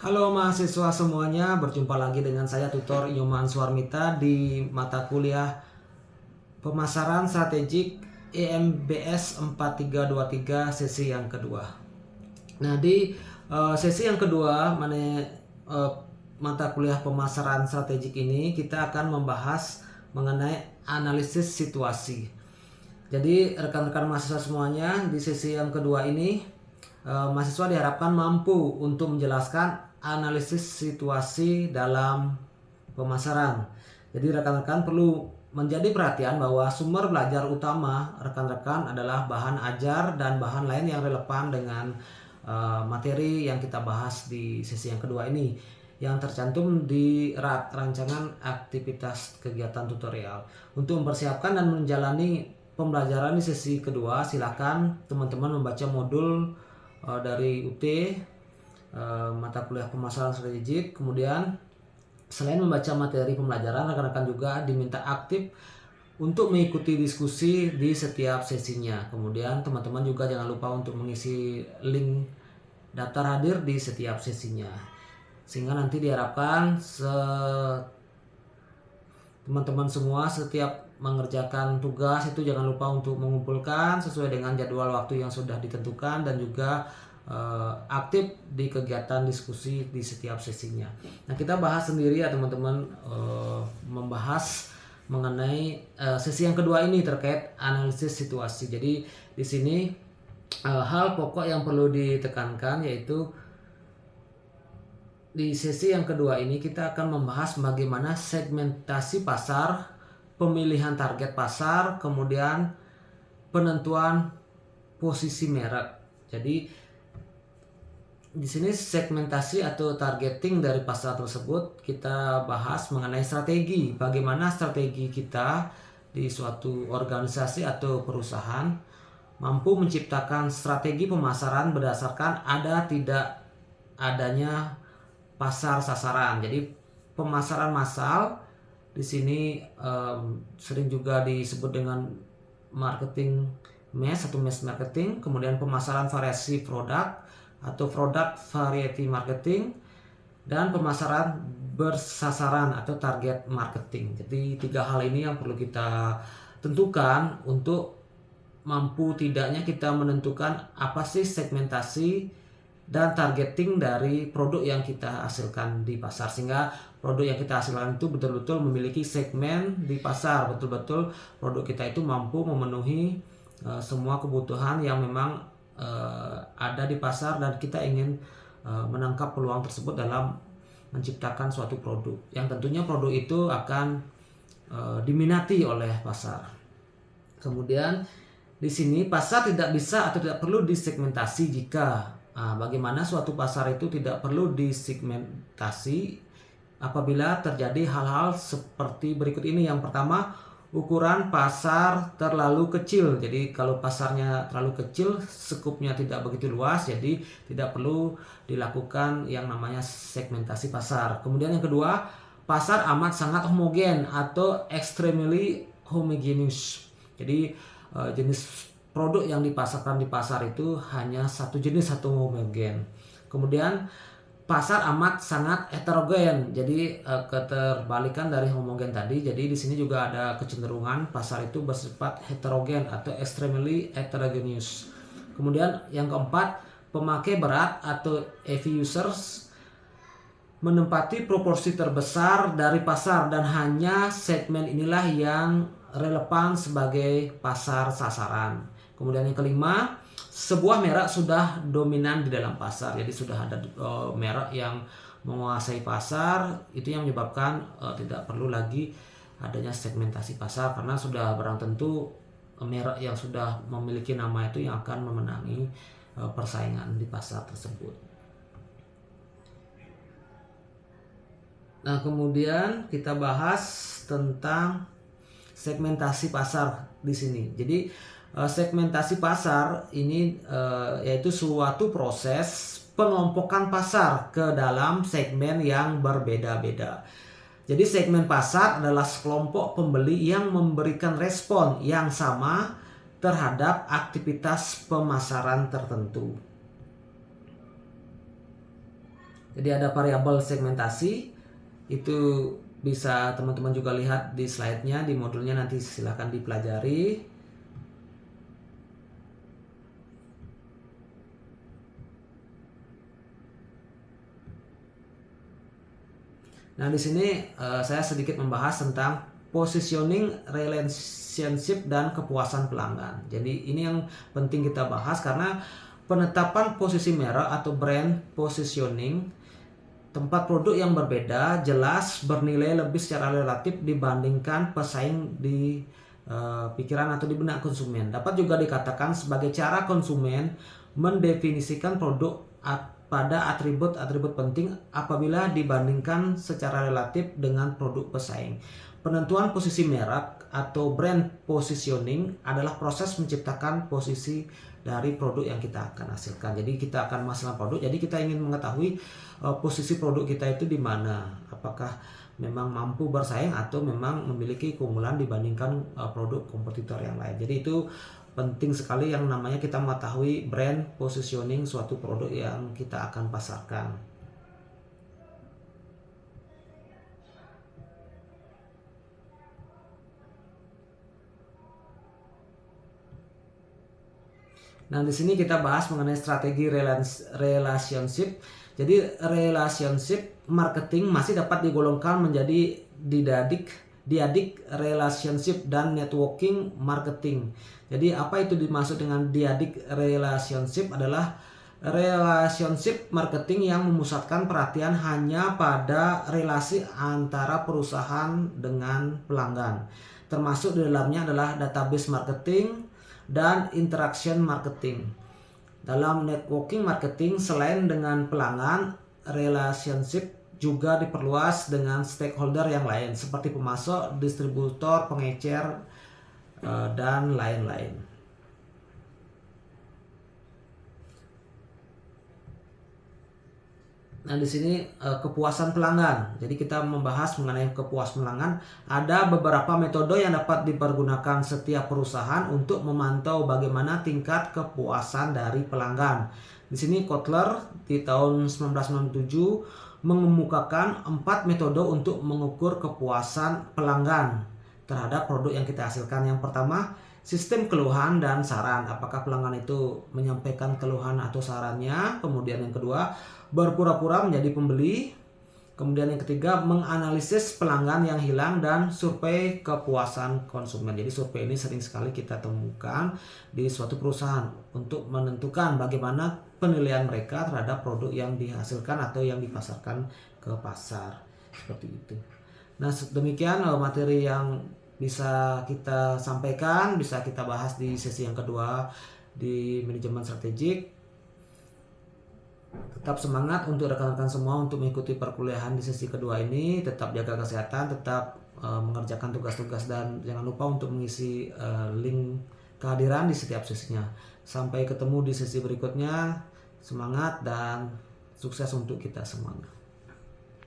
Halo mahasiswa semuanya, berjumpa lagi dengan saya Tutor Nyoman Suarmita di mata kuliah Pemasaran Strategik EMBS 4323 sesi yang kedua. Nah, di sesi yang kedua mata kuliah Pemasaran Strategik ini kita akan membahas mengenai analisis situasi. Jadi rekan-rekan mahasiswa semuanya, di sesi yang kedua ini mahasiswa diharapkan mampu untuk menjelaskan analisis situasi dalam pemasaran. Jadi rekan-rekan perlu menjadi perhatian bahwa sumber belajar utama rekan-rekan adalah bahan ajar dan bahan lain yang relevan dengan materi yang kita bahas di sesi yang kedua ini, yang tercantum di rancangan aktivitas kegiatan tutorial. Untuk mempersiapkan dan menjalani pembelajaran di sesi kedua, silakan teman-teman membaca modul dari UT mata kuliah pemasaran strategik. Kemudian selain membaca materi pembelajaran, rekan-rekan juga diminta aktif untuk mengikuti diskusi di setiap sesinya. Kemudian teman-teman juga jangan lupa untuk mengisi link daftar hadir di setiap sesinya, sehingga nanti diharapkan teman-teman semua setiap mengerjakan tugas itu jangan lupa untuk mengumpulkan sesuai dengan jadwal waktu yang sudah ditentukan, dan juga aktif di kegiatan diskusi di setiap sesinya. Nah, kita bahas sendiri ya teman-teman, membahas mengenai sesi yang kedua ini terkait analisis situasi. Jadi di sini hal pokok yang perlu ditekankan yaitu di sesi yang kedua ini kita akan membahas bagaimana segmentasi pasar, pemilihan target pasar, kemudian penentuan posisi merek. Jadi di sini segmentasi atau targeting dari pasar tersebut kita bahas mengenai strategi. Bagaimana strategi kita di suatu organisasi atau perusahaan mampu menciptakan strategi pemasaran berdasarkan ada tidak adanya pasar sasaran. Jadi pemasaran massal di sini sering juga disebut dengan marketing mass atau mass marketing. Kemudian pemasaran variasi produk atau product variety marketing, dan pemasaran bersasaran atau target marketing. Jadi tiga hal ini yang perlu kita tentukan untuk mampu tidaknya kita menentukan apa sih segmentasi dan targeting dari produk yang kita hasilkan di pasar, sehingga produk yang kita hasilkan itu betul-betul memiliki segmen di pasar, betul-betul produk kita itu mampu memenuhi semua kebutuhan yang memang ada di pasar, dan kita ingin menangkap peluang tersebut dalam menciptakan suatu produk yang tentunya produk itu akan diminati oleh pasar. Kemudian di sini pasar tidak bisa atau tidak perlu disegmentasi jika bagaimana suatu pasar itu tidak perlu disegmentasi apabila terjadi hal-hal seperti berikut ini. Yang pertama, ukuran pasar terlalu kecil. Jadi kalau pasarnya terlalu kecil, skupnya tidak begitu luas, jadi tidak perlu dilakukan yang namanya segmentasi pasar. Kemudian yang kedua, pasar amat sangat homogen atau extremely homogeneous. Jadi jenis produk yang dipasarkan di pasar itu hanya satu jenis, satu homogen. Kemudian pasar amat sangat heterogen, jadi keterbalikan dari homogen tadi. Jadi di sini juga ada kecenderungan pasar itu bersifat heterogen atau extremely heterogeneous. Kemudian yang keempat, pemakai berat atau heavy users menempati proporsi terbesar dari pasar, dan hanya segmen inilah yang relevan sebagai pasar sasaran. Kemudian yang kelima, sebuah merek sudah dominan di dalam pasar. Jadi sudah ada merek yang menguasai pasar, itu yang menyebabkan tidak perlu lagi adanya segmentasi pasar, karena sudah barang tentu merek yang sudah memiliki nama itu yang akan memenangi persaingan di pasar tersebut. Nah, kemudian kita bahas tentang segmentasi pasar di sini. Jadi segmentasi pasar ini yaitu suatu proses pengelompokan pasar ke dalam segmen yang berbeda-beda. Jadi segmen pasar adalah sekelompok pembeli yang memberikan respon yang sama terhadap aktivitas pemasaran tertentu. Jadi ada variabel segmentasi, itu bisa teman-teman juga lihat di slide-nya, di modulnya, nanti silahkan dipelajari. Nah, di sini saya sedikit membahas tentang positioning, relationship, dan kepuasan pelanggan. Jadi ini yang penting kita bahas karena penetapan posisi merek atau brand positioning, tempat produk yang berbeda jelas bernilai lebih secara relatif dibandingkan pesaing di pikiran atau di benak konsumen. Dapat juga dikatakan sebagai cara konsumen mendefinisikan produk pada atribut-atribut penting apabila dibandingkan secara relatif dengan produk pesaing. Penentuan posisi merek atau brand positioning adalah proses menciptakan posisi dari produk yang kita akan hasilkan. Jadi kita akan menghasilkan produk, jadi kita ingin mengetahui posisi produk kita itu di mana. Apakah memang mampu bersaing atau memang memiliki keunggulan dibandingkan produk kompetitor yang lain. Jadi itu penting sekali yang namanya kita mengetahui brand positioning suatu produk yang kita akan pasarkan. Nah, di sini kita bahas mengenai strategi relationship. Jadi relationship marketing masih dapat digolongkan menjadi diadik relationship dan networking marketing. Jadi apa itu dimaksud dengan diadik relationship adalah relationship marketing yang memusatkan perhatian hanya pada relasi antara perusahaan dengan pelanggan. Termasuk di dalamnya adalah database marketing dan interaction marketing. Dalam networking marketing, selain dengan pelanggan, relationship juga diperluas dengan stakeholder yang lain seperti pemasok, distributor, pengecer, dan lain-lain. Nah, di sini kepuasan pelanggan. Jadi kita membahas mengenai kepuasan pelanggan. Ada beberapa metode yang dapat dipergunakan setiap perusahaan untuk memantau bagaimana tingkat kepuasan dari pelanggan. Di sini Kotler di tahun 1997 mengemukakan 4 metode untuk mengukur kepuasan pelanggan terhadap produk yang kita hasilkan. Yang pertama, sistem keluhan dan saran. Apakah pelanggan itu menyampaikan keluhan atau sarannya? Kemudian yang kedua, berpura-pura menjadi pembeli. Kemudian yang ketiga, menganalisis pelanggan yang hilang dan survei kepuasan konsumen. Jadi survei ini sering sekali kita temukan di suatu perusahaan untuk menentukan bagaimana penilaian mereka terhadap produk yang dihasilkan atau yang dipasarkan ke pasar. Seperti itu. Nah, demikian materi yang bisa kita sampaikan, bisa kita bahas di sesi yang kedua di manajemen strategik. Tetap semangat untuk rekan-rekan semua untuk mengikuti perkuliahan di sesi kedua ini. Tetap jaga kesehatan, tetap mengerjakan tugas-tugas, dan jangan lupa untuk mengisi link kehadiran di setiap sesinya. Sampai ketemu di sesi berikutnya. Semangat dan sukses untuk kita semuanya.